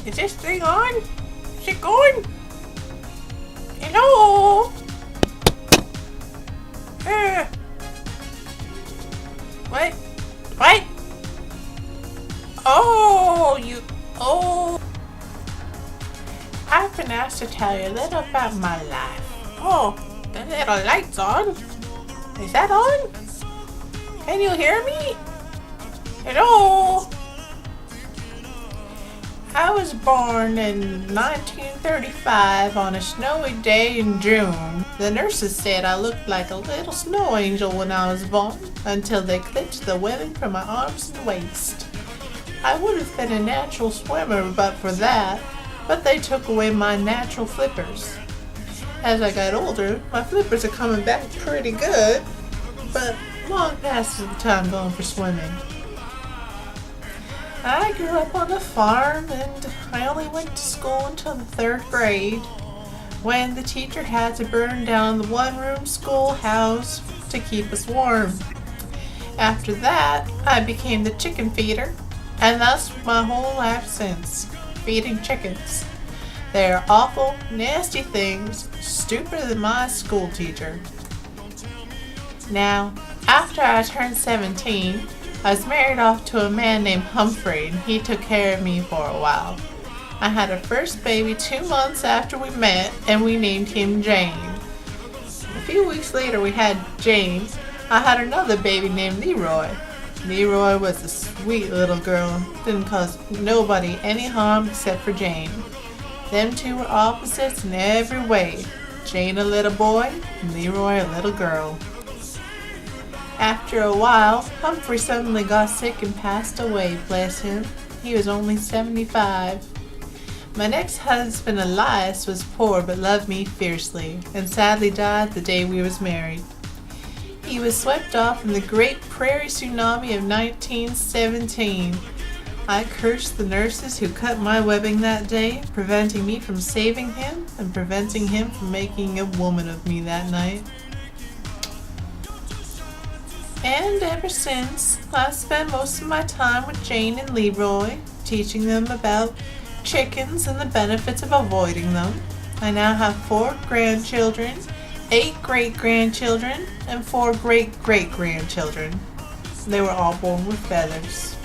Is this thing on? Is it going? Hello? What? What? Oh. I've been asked to tell you a little about my life. Oh, the little light's on. Is that on? Can you hear me? Hello? I was born in 1935 on a snowy day in June. The nurses said I looked like a little snow angel when I was born, until they clipped the webbing from my arms and waist. I would have been a natural swimmer but for that, but they took away my natural flippers. As I got older, my flippers are coming back pretty good, but long past the time going for swimming. I grew up on a farm and I only went to school until the 3rd grade, when the teacher had to burn down the one-room schoolhouse to keep us warm. After that, I became the chicken feeder, and that's my whole life since, feeding chickens. They are awful, nasty things, stupider than my school teacher. Now, after I turned 17, I was married off to a man named Humphrey, and he took care of me for a while. I had our first baby 2 months after we met, and we named him Jane. A few weeks later we had Jane. I had another baby named Leroy. Leroy was a sweet little girl, didn't cause nobody any harm except for Jane. Them two were opposites in every way. Jane a little boy, and Leroy a little girl. After a while, Humphrey suddenly got sick and passed away, bless him. He was only 75. My next husband, Elias, was poor but loved me fiercely, and sadly died the day we was married. He was swept off in the great prairie tsunami of 1917. I cursed the nurses who cut my webbing that day, preventing me from saving him and preventing him from making a woman of me that night. And ever since, I've spent most of my time with Jane and Leroy, teaching them about chickens and the benefits of avoiding them. I now have 4 grandchildren, 8 great-grandchildren, and 4 great-great-grandchildren. They were all born with feathers.